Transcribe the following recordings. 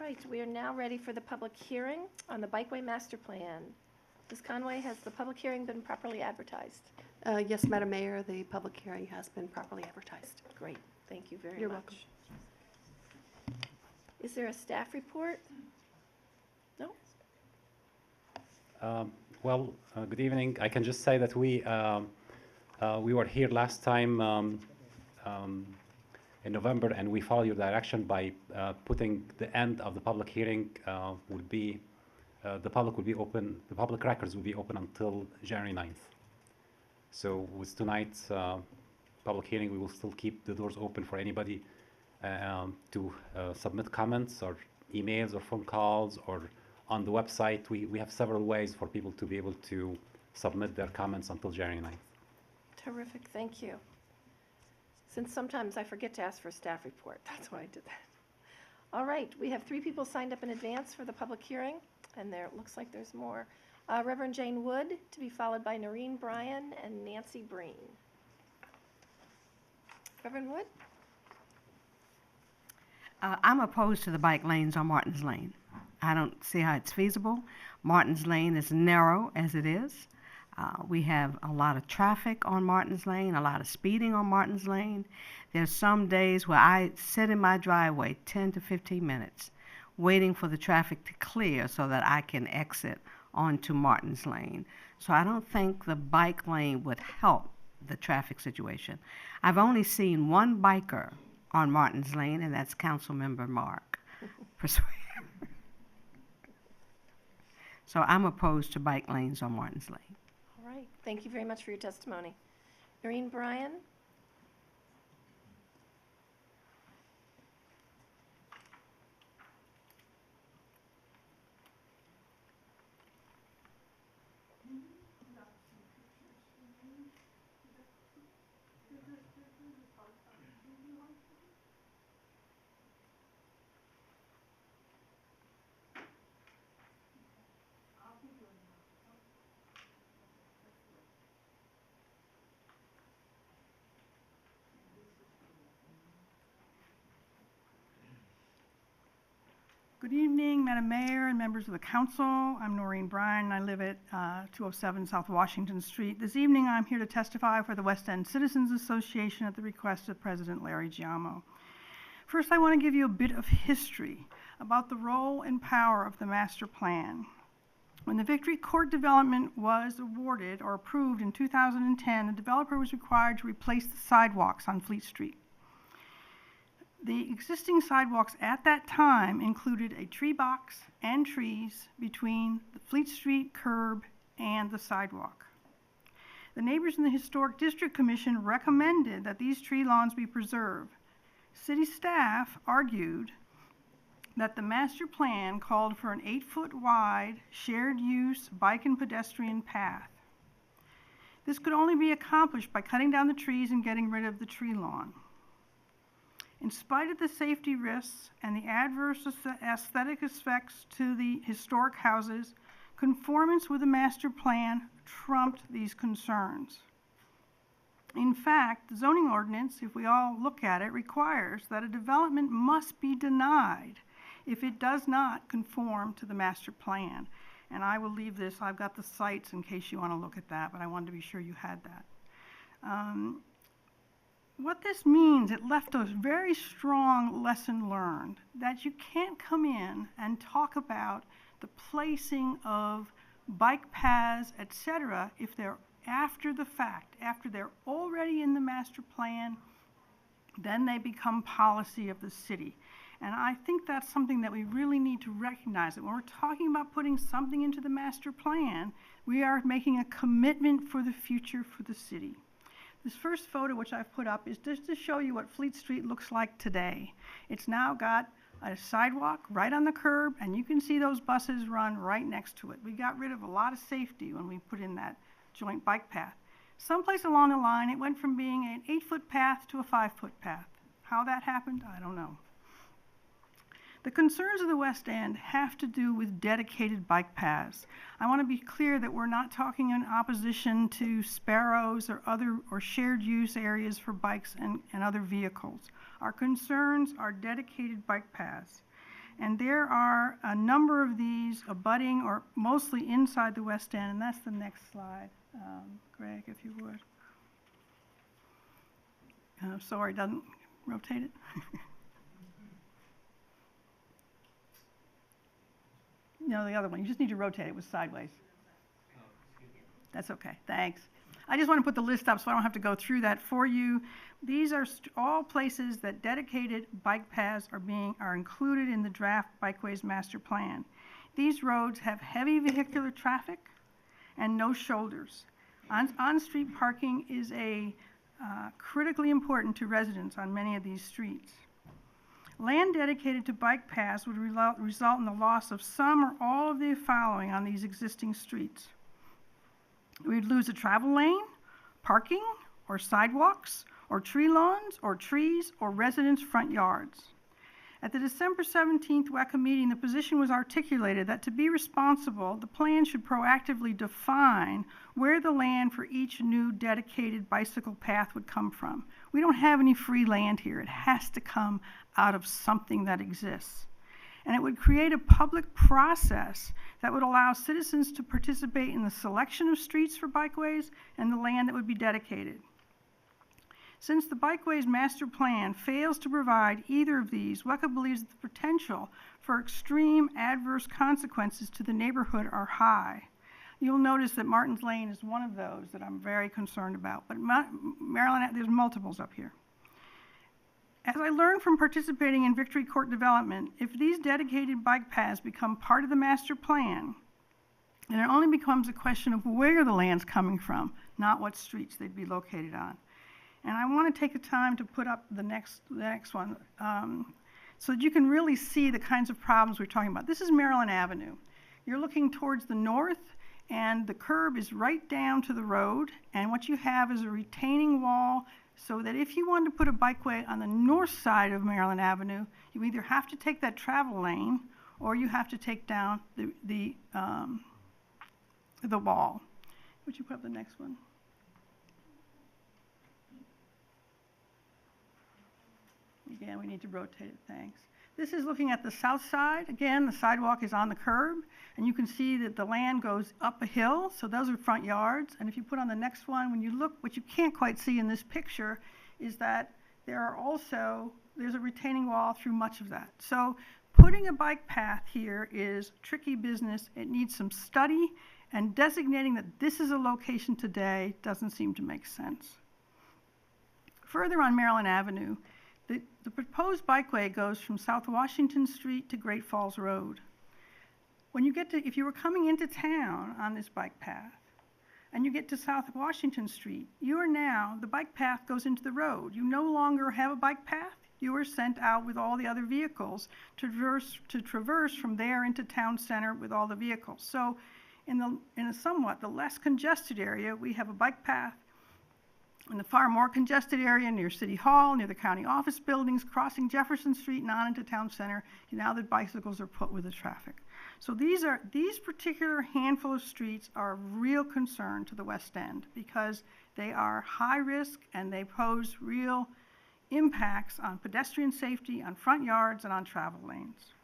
Right, we are now ready for the public hearing on the Bikeway Master Plan. Ms. Conway, has the public hearing been properly advertised? Yes, Madam Mayor, the public hearing has been properly advertised. Great, thank you very much. You're welcome. Is there a staff report? No? Good evening. I can just say that we were here last time in November, and we followed your direction by putting the end of the public hearing will be the public will be open. The public records will be open until January 9th. So with tonight's public hearing, we will still keep the doors open for anybody to submit comments or emails or phone calls, or on the website. We have several ways for people to be able to submit their comments until January 9th. Terrific, thank you. Since sometimes I forget to ask for a staff report, that's why I did that. All right, we have 3 people signed up in advance for the public hearing, and there, it looks like there's more. Reverend Jane Wood, to be followed by Noreen Bryan and Nancy Breen. Reverend Wood? I'm opposed to the bike lanes on Martin's Lane. I don't see how it's feasible. Martin's Lane is narrow as it is. We have a lot of traffic on Martin's Lane, a lot of speeding on Martin's Lane. There's some days where I sit in my driveway 10 to 15 minutes waiting for the traffic to clear so that I can exit onto Martin's Lane. So I don't think the bike lane would help the traffic situation. I've only seen one biker on Martin's Lane, and that's Councilmember Mark. So I'm opposed to bike lanes on Martin's Lane. All right, thank you very much for your testimony. Noreen Bryan? Good evening, Madam Mayor and members of the council. I'm Noreen Bryan. I live at 207 South Washington Street. This evening, I'm here to testify for the West End Citizens Association at the request of President Larry Giammo. First, I want to give you a bit of history about the role and power of the master plan. When the Victory Court development was awarded or approved in 2010, the developer was required to replace the sidewalks on Fleet Street. The existing sidewalks at that time included a tree box and trees between the Fleet Street curb and the sidewalk. The neighbors in the Historic District Commission recommended that these tree lawns be preserved. City staff argued that the master plan called for an 8-foot wide shared use bike and pedestrian path. This could only be accomplished by cutting down the trees and getting rid of the tree lawn. In spite of the safety risks and the adverse aesthetic effects to the historic houses, conformance with the master plan trumped these concerns. In fact, the zoning ordinance, if we all look at it, requires that a development must be denied if it does not conform to the master plan. And I will leave this, I've got the sites in case you want to look at that, but I wanted to be sure you had that. What this means, it left a very strong lesson learned that you can't come in and talk about the placing of bike paths, etc., if they're after the fact, after they're already in the master plan, then they become policy of the city. And I think that's something that we really need to recognize, that when we're talking about putting something into the master plan, we are making a commitment for the future for the city. This first photo, which I've put up, is just to show you what Fleet Street looks like today. It's now got a sidewalk right on the curb, and you can see those buses run right next to it. We got rid of a lot of safety when we put in that joint bike path. Someplace along the line, it went from being an 8-foot path to a 5-foot path. How that happened, I don't know. The concerns of the West End have to do with dedicated bike paths. I want to be clear that we're not talking in opposition to sparrows or other or shared use areas for bikes and other vehicles. Our concerns are dedicated bike paths. And there are a number of these abutting or mostly inside the West End, and that's the next slide. Greg, if you would. Sorry, doesn't rotate it. No, the other one. You just need to rotate it. It was sideways. That's okay. Thanks. I just want to put the list up so I don't have to go through that for you. These are all places that dedicated bike paths are included in the draft Bikeways Master Plan. These roads have heavy vehicular traffic and no shoulders. On-street parking is critically important to residents on many of these streets. Land dedicated to bike paths would result in the loss of some or all of the following on these existing streets. We'd lose a travel lane, parking, or sidewalks, or tree lawns, or trees, or residents' front yards. At the December 17th WECA meeting, the position was articulated that to be responsible, the plan should proactively define where the land for each new dedicated bicycle path would come from. We don't have any free land here. It has to come out of something that exists. And it would create a public process that would allow citizens to participate in the selection of streets for bikeways and the land that would be dedicated. Since the Bikeways Master Plan fails to provide either of these, WECA believes that the potential for extreme adverse consequences to the neighborhood are high. You'll notice that Martin's Lane is one of those that I'm very concerned about, but Maryland, there's multiples up here. As I learned from participating in Victory Court development, if these dedicated bike paths become part of the master plan, then it only becomes a question of where the land's coming from, not what streets they'd be located on. And I want to take the time to put up the next one so that you can really see the kinds of problems we're talking about. This is Maryland Avenue. You're looking towards the north, and the curb is right down to the road, and what you have is a retaining wall so that if you wanted to put a bikeway on the north side of Maryland Avenue, you either have to take that travel lane or you have to take down the wall. Would you put up the next one? Again, we need to rotate it, thanks. This is looking at the south side. Again, the sidewalk is on the curb, and you can see that the land goes up a hill, so those are front yards. And if you put on the next one, when you look, what you can't quite see in this picture is that there's a retaining wall through much of that. So putting a bike path here is tricky business. It needs some study, and designating that this is a location today doesn't seem to make sense. Further on Maryland Avenue, the proposed bikeway goes from South Washington Street to Great Falls Road. When you if you were coming into town on this bike path and you get to South Washington Street, the bike path goes into the road. You no longer have a bike path. You are sent out with all the other vehicles to traverse from there into town center with all the vehicles. So in a somewhat the less congested area, we have a bike path. In the far more congested area near City Hall, near the county office buildings, crossing Jefferson Street and on into town center, now that bicycles are put with the traffic. So these particular handful of streets are of real concern to the West End because they are high risk and they pose real impacts on pedestrian safety, on front yards, and on travel lanes.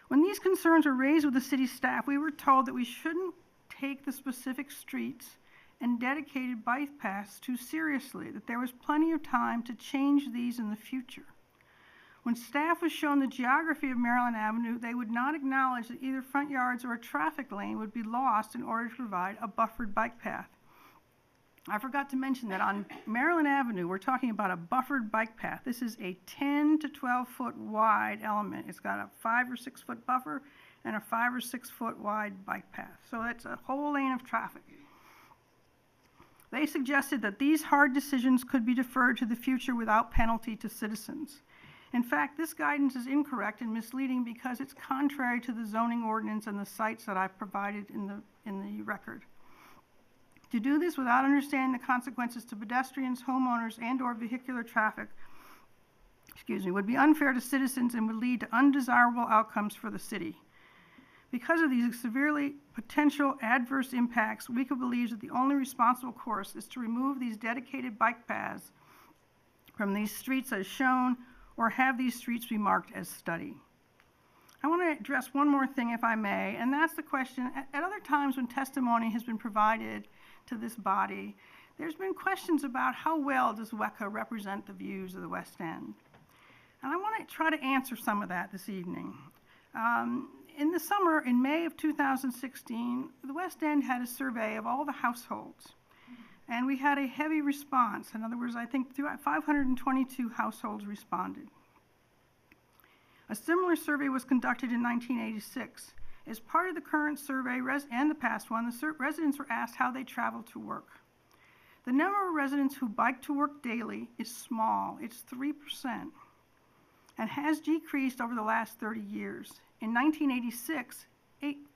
When these concerns were raised with the city staff, we were told that we shouldn't take the specific streets and dedicated bike paths too seriously, that there was plenty of time to change these in the future. When staff was shown the geography of Maryland Avenue, they would not acknowledge that either front yards or a traffic lane would be lost in order to provide a buffered bike path. I forgot to mention that on Maryland Avenue, we're talking about a buffered bike path. This is a 10 to 12 foot wide element. It's got a 5 or 6 foot buffer and a 5 or 6 foot wide bike path. So that's a whole lane of traffic. They suggested that these hard decisions could be deferred to the future without penalty to citizens. In fact, this guidance is incorrect and misleading because it's contrary to the zoning ordinance and the sites that I've provided in the record. To do this without understanding the consequences to pedestrians, homeowners, and/or vehicular traffic, would be unfair to citizens and would lead to undesirable outcomes for the city. Because of these severely potential adverse impacts, WECA believes that the only responsible course is to remove these dedicated bike paths from these streets as shown or have these streets be marked as study. I want to address one more thing, if I may, and that's the question. At other times when testimony has been provided to this body, there's been questions about how well does WECA represent the views of the West End. And I want to try to answer some of that this evening. In the summer, in May of 2016, the West End had a survey of all the households, and we had a heavy response. In other words, I think 522 households responded. A similar survey was conducted in 1986. As part of the current survey and the past one, the residents were asked how they travel to work. The number of residents who bike to work daily is small. It's 3%, and has decreased over the last 30 years. In 1986,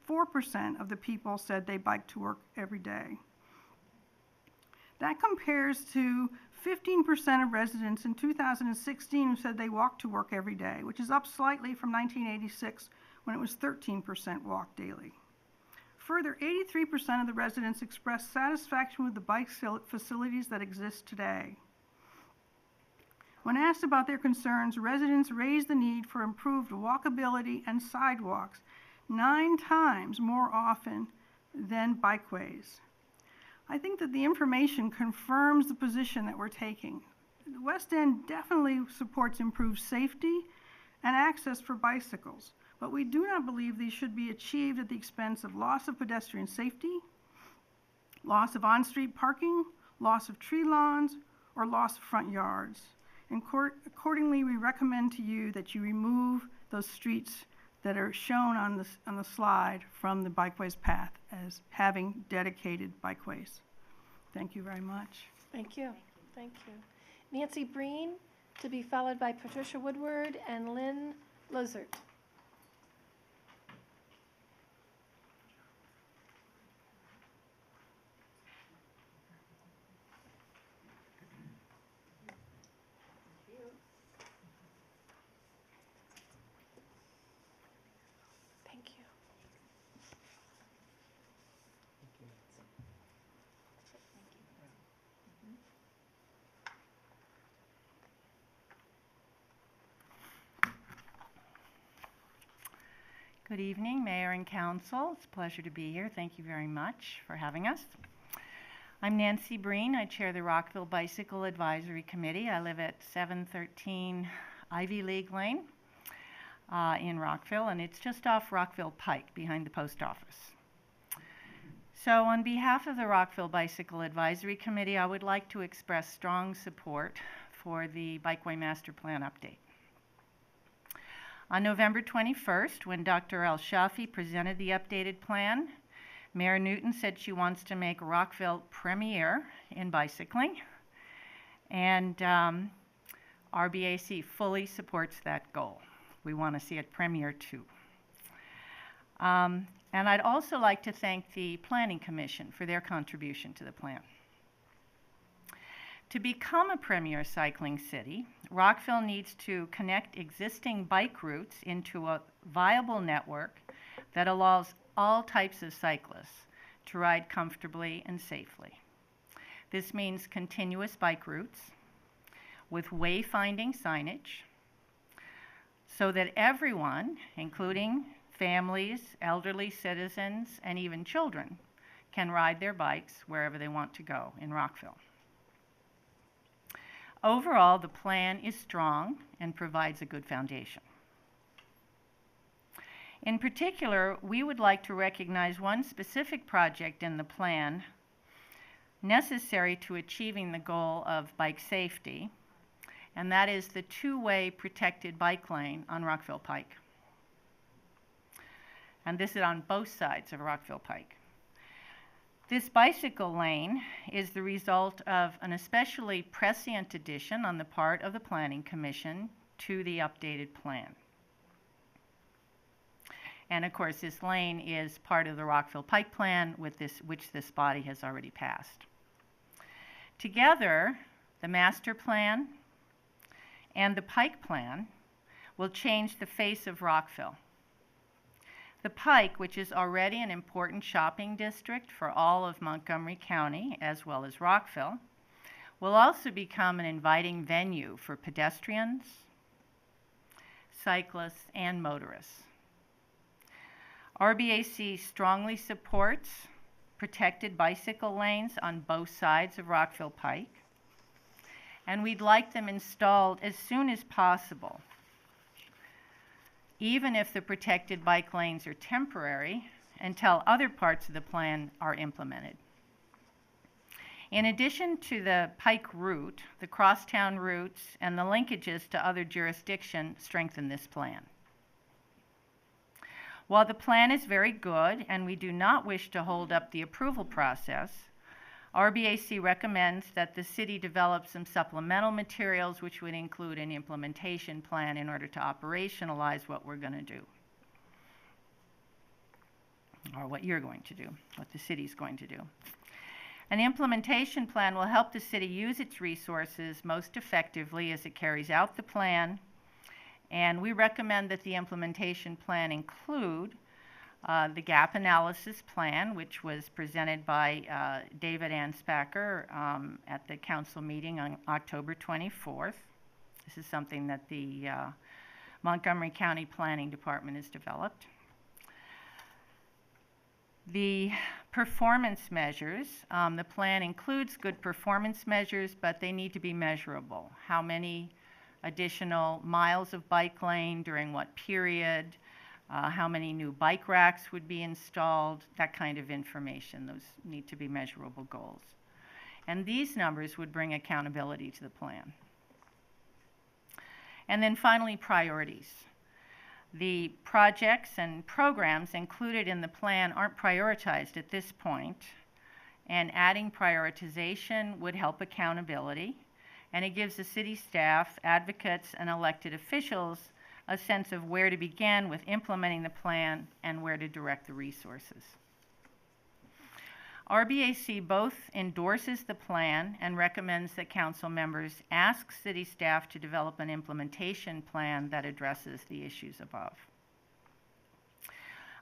4% of the people said they bike to work every day. That compares to 15% of residents in 2016 who said they walk to work every day, which is up slightly from 1986 when it was 13% walk daily. Further, 83% of the residents expressed satisfaction with the bike facilities that exist today. When asked about their concerns, residents raised the need for improved walkability and sidewalks 9 times more often than bikeways. I think that the information confirms the position that we're taking. The West End definitely supports improved safety and access for bicycles, but we do not believe these should be achieved at the expense of loss of pedestrian safety, loss of on-street parking, loss of tree lawns, or loss of front yards. And accordingly, we recommend to you that you remove those streets that are shown on the slide from the bikeways path as having dedicated bikeways. Thank you very much. Thank you. Thank you. Nancy Breen, to be followed by Patricia Woodward and Lynn Lozert. Thank you. Good evening, Mayor and Council. It's a pleasure to be here. Thank you very much for having us. I'm Nancy Breen. I chair the Rockville Bicycle Advisory Committee. I live at 713 Ivy League Lane in Rockville, and it's just off Rockville Pike behind the post office. So on behalf of the Rockville Bicycle Advisory Committee, I would like to express strong support for the Bikeway Master Plan update. On November 21st, when Dr. El-Shafi presented the updated plan, Mayor Newton said she wants to make Rockville premier in bicycling, and RBAC fully supports that goal. We want to see it premier too. And I'd also like to thank the Planning Commission for their contribution to the plan. To become a premier cycling city, Rockville needs to connect existing bike routes into a viable network that allows all types of cyclists to ride comfortably and safely. This means continuous bike routes with wayfinding signage so that everyone, including families, elderly citizens, and even children, can ride their bikes wherever they want to go in Rockville. Overall, the plan is strong and provides a good foundation. In particular, we would like to recognize one specific project in the plan necessary to achieving the goal of bike safety, and that is the two-way protected bike lane on Rockville Pike. And this is on both sides of Rockville Pike. This bicycle lane is the result of an especially prescient addition on the part of the Planning Commission to the updated plan. And of course, this lane is part of the Rockville Pike Plan, which this body has already passed. Together, the Master Plan and the Pike Plan will change the face of Rockville. The Pike, which is already an important shopping district for all of Montgomery County, as well as Rockville, will also become an inviting venue for pedestrians, cyclists, and motorists. RBAC strongly supports protected bicycle lanes on both sides of Rockville Pike, and we'd like them installed as soon as possible. Even if the protected bike lanes are temporary, until other parts of the plan are implemented. In addition to the Pike route, the crosstown routes and the linkages to other jurisdictions strengthen this plan. While the plan is very good and we do not wish to hold up the approval process, RBAC recommends that the city develop some supplemental materials which would include an implementation plan in order to operationalize what we're going to do, or what you're going to do, what the city's going to do. An implementation plan will help the city use its resources most effectively as it carries out the plan, and we recommend that the implementation plan include the gap analysis plan, which was presented by David Anspacher at the council meeting on October 24th. This is something that the Montgomery County Planning Department has developed. The performance measures, the plan includes good performance measures, but they need to be measurable. How many additional miles of bike lane during what period, how many new bike racks would be installed, that kind of information. Those need to be measurable goals. And these numbers would bring accountability to the plan. And then finally, priorities. The projects and programs included in the plan aren't prioritized at this point, and adding prioritization would help accountability, and it gives the city staff, advocates, and elected officials a sense of where to begin with implementing the plan and where to direct the resources. RBAC both endorses the plan and recommends that council members ask city staff to develop an implementation plan that addresses the issues above.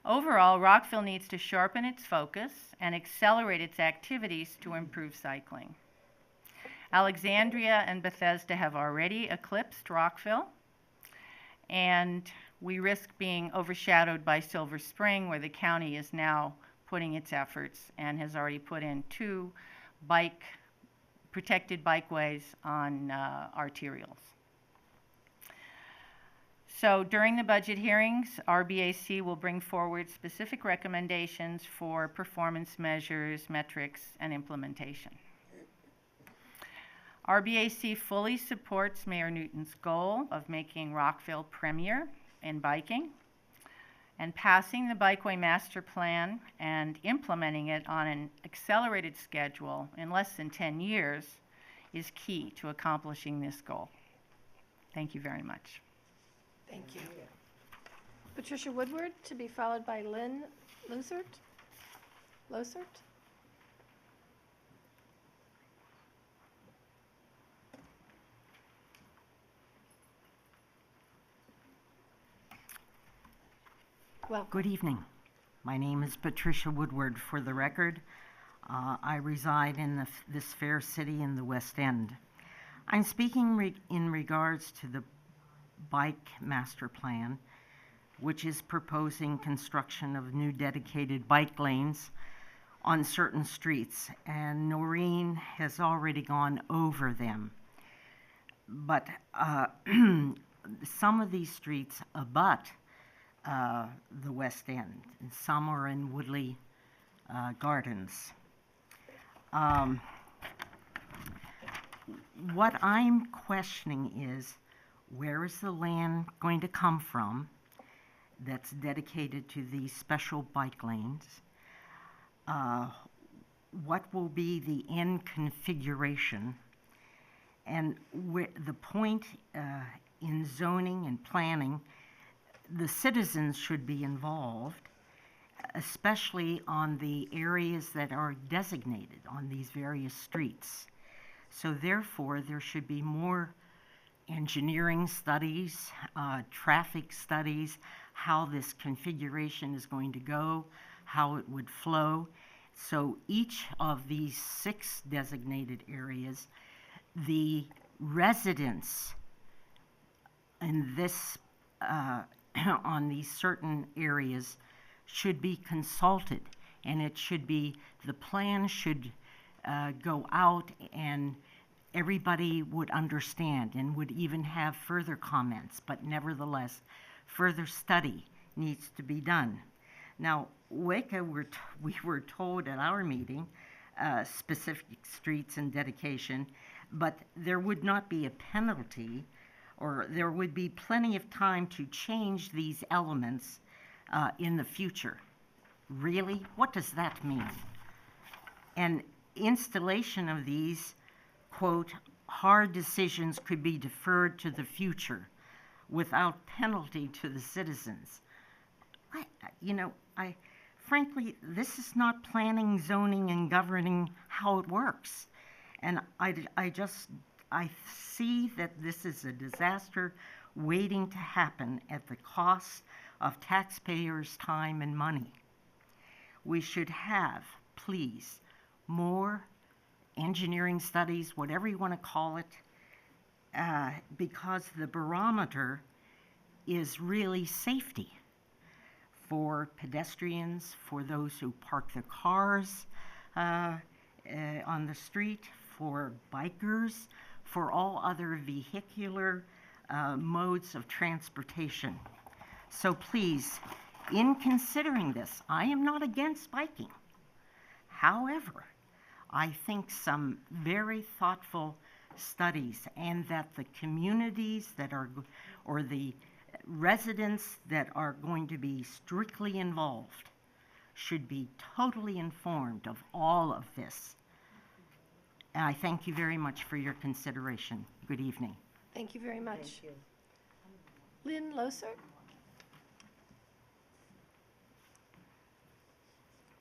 Overall, Rockville needs to sharpen its focus and accelerate its activities to improve cycling. Alexandria and Bethesda have already eclipsed Rockville, and we risk being overshadowed by Silver Spring, where the county is now putting its efforts and has already put in 2 protected bikeways on arterials. So during the budget hearings, RBAC will bring forward specific recommendations for performance measures, metrics, and implementation. RBAC fully supports Mayor Newton's goal of making Rockville premier in biking, and passing the Bikeway Master Plan and implementing it on an accelerated schedule in less than 10 years is key to accomplishing this goal. Thank you very much. Thank you. Patricia Woodward, to be followed by Lynn Losert. Welcome. Good evening. My name is Patricia Woodward. For the record, I reside in this fair city in the West End. I'm speaking in regards to the Bike Master Plan, which is proposing construction of new dedicated bike lanes on certain streets, and Noreen has already gone over them. But some of these streets abut the West End, and some are in Woodley Gardens. What I'm questioning is, where is the land going to come from that's dedicated to these special bike lanes? What will be the end configuration? And the point in zoning and planning, the citizens should be involved, especially on the areas that are designated on these various streets. So therefore, there should be more engineering studies, traffic studies, how this configuration is going to go, how it would flow. So each of these 6 designated areas, the residents in this on these certain areas should be consulted, and it should be, the plan should go out and everybody would understand and would even have further comments, but nevertheless, further study needs to be done. Now, Weka, we were told at our meeting, specific streets and dedication, but there would not be a penalty, or there would be plenty of time to change these elements in the future. Really? What does that mean? And installation of these, quote, hard decisions could be deferred to the future without penalty to the citizens. Frankly, this is not planning, zoning, and governing how it works. And I see that this is a disaster waiting to happen at the cost of taxpayers' time and money. We should have, please, more engineering studies, whatever you want to call it, because the barometer is really safety for pedestrians, for those who park their cars on the street, for bikers, for all other vehicular modes of transportation. So please, in considering this, I am not against biking. However, I think some very thoughtful studies, and that the communities that are, or the residents that are going to be strictly involved, should be totally informed of all of this. And I thank you very much for your consideration. Good evening. Thank you very much. Lynn Loser?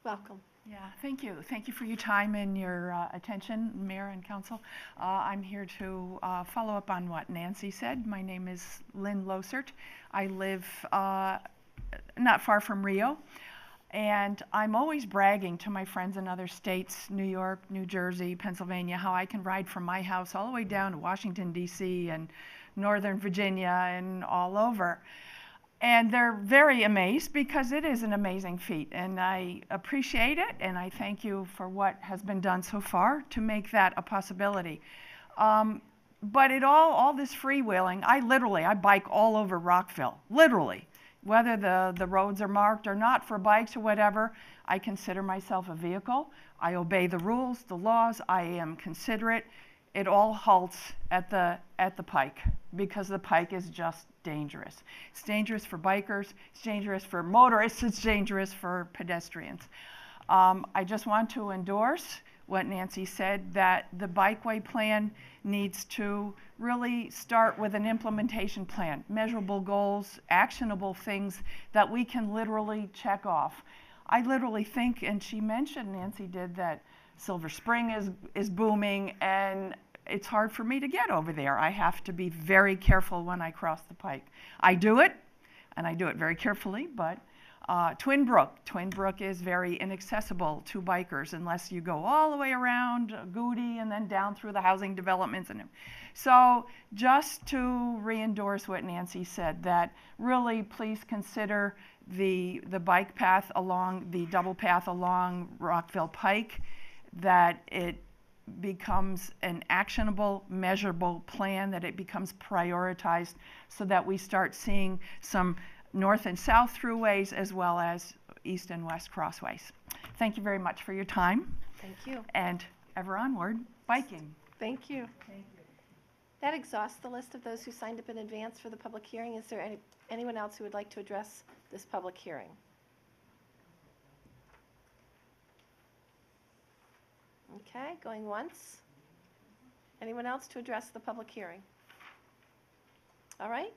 Welcome. Yeah, thank you. Thank you for your time and your attention, Mayor and Council. I'm here to follow up on what Nancy said. My name is Lynn Losert. I live not far from Rio, and I'm always bragging to my friends in other states, New York, New Jersey, Pennsylvania, how I can ride from my house all the way down to Washington, D.C. and Northern Virginia and all over. And they're very amazed because it is an amazing feat, and I appreciate it, and I thank you for what has been done so far to make that a possibility. But all this freewheeling, I bike all over Rockville, literally. Whether the roads are marked or not for bikes or whatever, I consider myself a vehicle. I obey the rules, the laws, I am considerate. It all halts at the pike, because the pike is just dangerous. It's dangerous for bikers, it's dangerous for motorists, it's dangerous for pedestrians. I just want to endorse what Nancy said, that the Bikeway plan needs to really start with an implementation plan, measurable goals, actionable things that we can literally check off. I literally think, and she mentioned, Nancy did, that Silver Spring is booming, and it's hard for me to get over there. I have to be very careful when I cross the pike. I do it, and I do it very carefully, but Twin Brook is very inaccessible to bikers unless you go all the way around Goody and then down through the housing developments. So just to re-endorse what Nancy said, that really please consider the bike path along, the double path along Rockville Pike, that it becomes an actionable, measurable plan, that it becomes prioritized, so that we start seeing some north and south throughways as well as east and west crossways. Thank you very much for your time. Thank you. And ever onward, biking. Thank you. Thank you. That exhausts the list of those who signed up in advance for the public hearing. Is there anyone else who would like to address this public hearing? Okay, going once. Anyone else to address the public hearing? All right,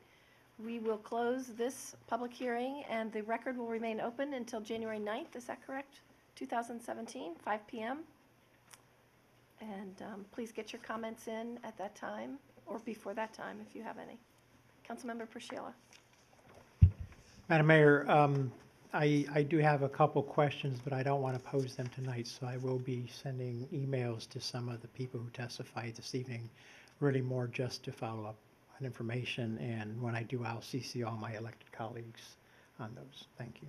we will close this public hearing, and the record will remain open until January 9th, is that correct? 2017, 5 p.m. And please get your comments in at that time, or before that time if you have any. Councilmember Priscilla. Madam Mayor, I do have a couple questions, but I don't want to pose them tonight, so I will be sending emails to some of the people who testified this evening, really more just to follow up information, and when I do, I'll CC all my elected colleagues on those. Thank you.